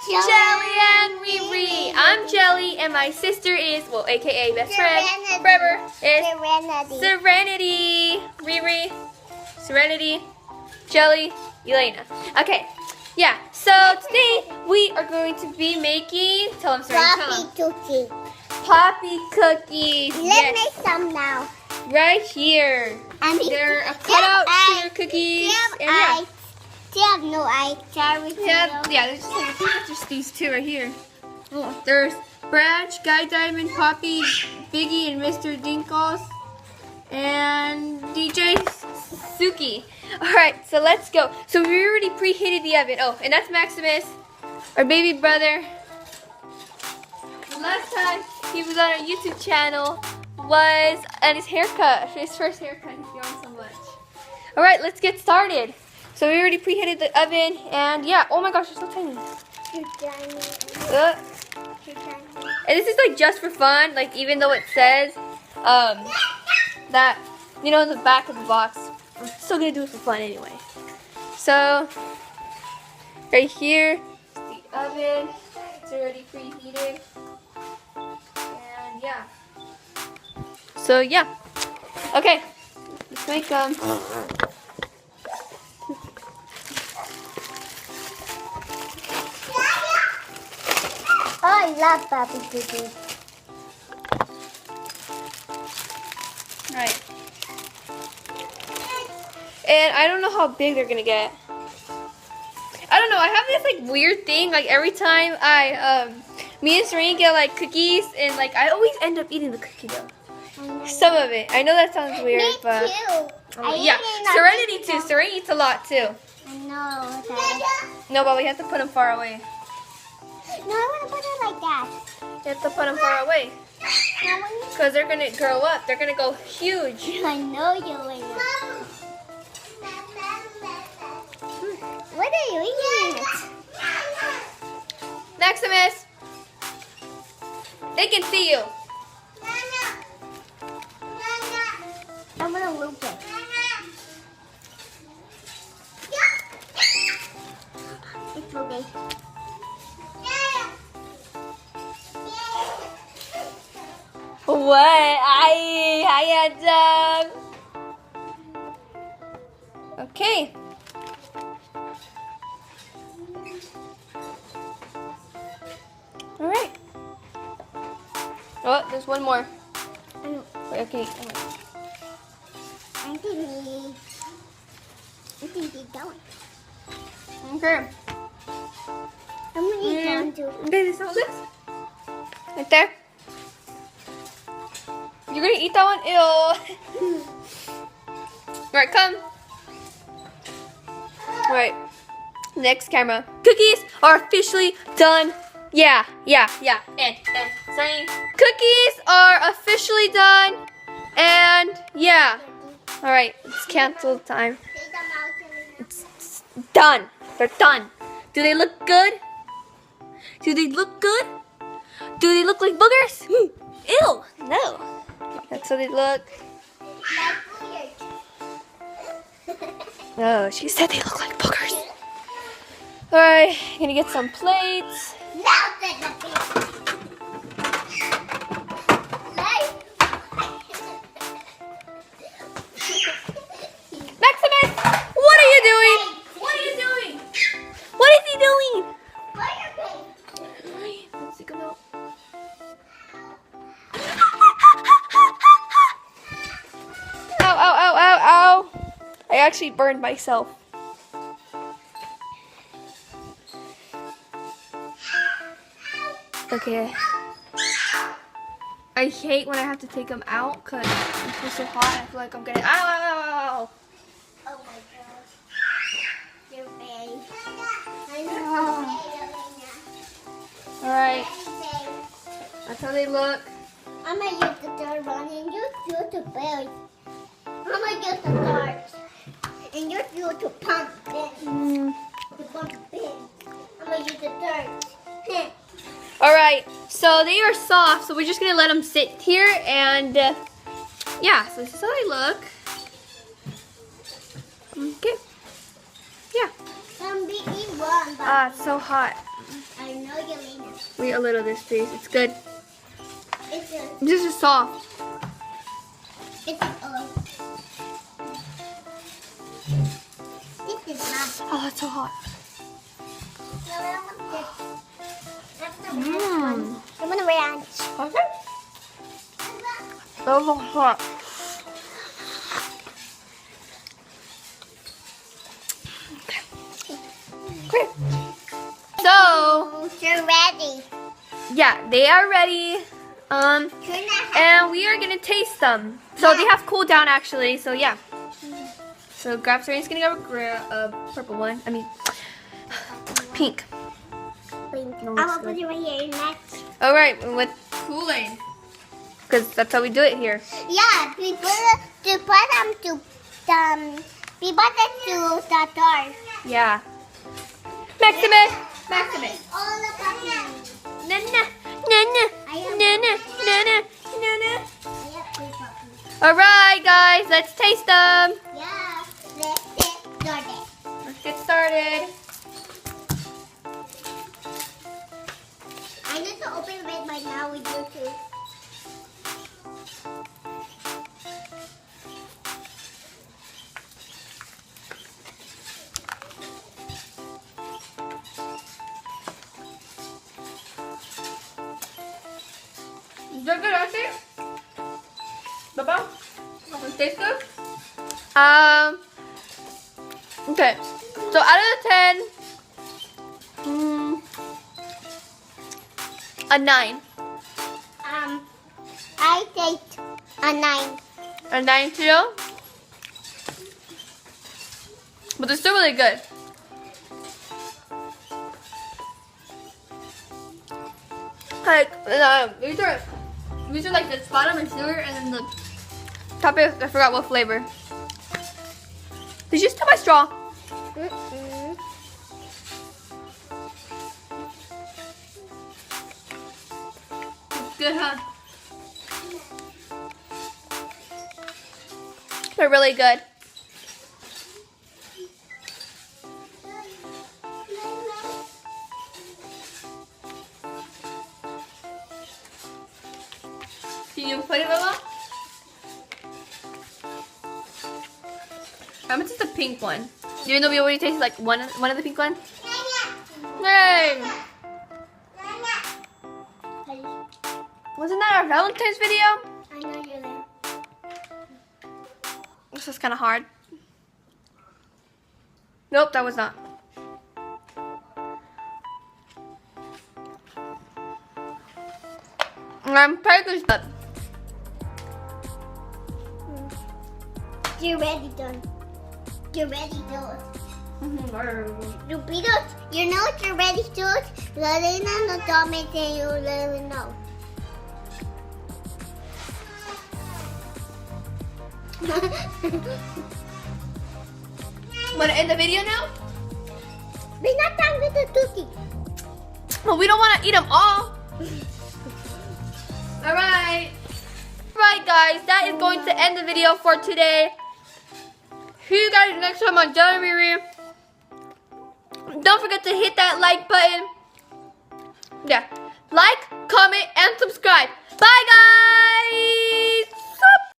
Jelly and Rere. I'm Jelly, and my sister is, well, aka best friend forever, is Serenity. Rere, Serenity, Jelly, Elena. Okay, yeah. So today we are going to be making. Tell them, Serenity. Cookie. Poppy cookies. Let's make some now. Right here. They're a cutout sugar cookies. And yeah. They have no eyes. Yeah, there's just these two right here. There's Branch, Guy Diamond, Poppy, Biggie, and Mr. Dinkles, and DJ Suki. Alright, so let's go. So we already preheated the oven. Oh, and that's Maximus, our baby brother. Last time he was on our YouTube channel was on his haircut. His first haircut. He's growing so much. Alright, let's get started. So we already preheated the oven, and yeah, oh my gosh, it's so tiny. And this is like just for fun, like even though it says that, you know, in the back of the box, I'm still gonna do it for fun anyway. So right here is the oven. It's already preheated, and yeah. So yeah, okay, let's make them. Oh, I love Poppy cookies. Right. And I don't know how big they're gonna get. I don't know. I have this like weird thing. Like every time me and Serene get like cookies, and like I always end up eating the cookie dough. Some of it. I know that sounds weird, Me but too. yeah. Serenity too. Serene eats a lot too. I know that. No, but we have to put them far away. No, I want to put it like that. You have to put them far away. Because they're going to grow up. They're going to go huge. I know you will. What are you eating? Maximus! They can see you. I'm going to loop it. It's okay. What? I had okay. All right. Oh, there's one more. Wait, okay. I think he's going. Okay. I'm going to eat down too. Okay, so this. Right there. You're gonna eat that one? Ew. Alright, come. Alright. Next camera. Cookies are officially done. Yeah. And sorry. Cookies are officially done. And yeah. Alright, it's cancel time. It's done. They're done. Do they look good? Do they look good? Do they look like boogers? Ew. No. That's how they look. Oh, she said they look like boogers. Alright, gonna get some plates. Maximus! What are you doing? What are you doing? What is he doing? Alright, let's take him out. Ow. I actually burned myself. Okay. I hate when I have to take them out because it's so hot. I feel like I'm gonna. Ow! Oh my gosh. Your face. I know. Alright. That's how they look. I'm going to use the third one and you use the berries. I'm going to use the darts. And you use the pumpkin. The pumpkin. I'm going to use the dirt. Alright, so they are soft, so we're just going to let them sit here and yeah, so this is how they look. Okay. Yeah. I'm being one. Ah, it's so hot. I I know Jelena. Wait a little this, please. It's good. It's a, This is soft. it's a, this is not. Oh, that's so hot. No, I want this. That's the ranch Mmm. one. I want a ranch. Okay. So hot. Okay. So, You're ready. yeah, they are ready. You're not And we are gonna taste them. So they have cooled down actually. So yeah. So grab Serena's gonna grab a purple one. I mean, pink. pink. No, I'm it's gonna put it right here next. All right, with cooling, because that's how we do it here. Yeah, we put them to we put it to the door. Yeah. Maximus, Maximus. All the puppies. Na na na na na na na na na. I have 2 puppies. All right, guys, let's taste them. Yeah, let's get started. Let's get started. I need to open it right now with you too. Is that good, Auntie? Baba? Does it taste good? Okay. So out of the 10, a 9. I take a 9. A 9 too? But they're still really good. Like, these are like the bottom and sugar, and then the top is, I forgot what flavor. Did you still my straw? Good, huh? They're really good. Can you put it Mama? How much is the pink one? Even though we already tasted like one of the pink ones? Yay! Wasn't that our Valentine's video? I know you're there. This is kind of hard. Nope, that was not. I'm pretty good. You're ready, done. You're ready, done. You beat us. You know what you're ready to it? Let it in the comment and you let me know. Want to end the video now? We're not done with the cookie. Well, we don't want to eat them all. Alright. Alright, guys. That is going to end the video for today. See you guys next time on Jelly&Rere. Don't forget to hit that like button. Yeah. Like, comment, and subscribe. Bye, guys.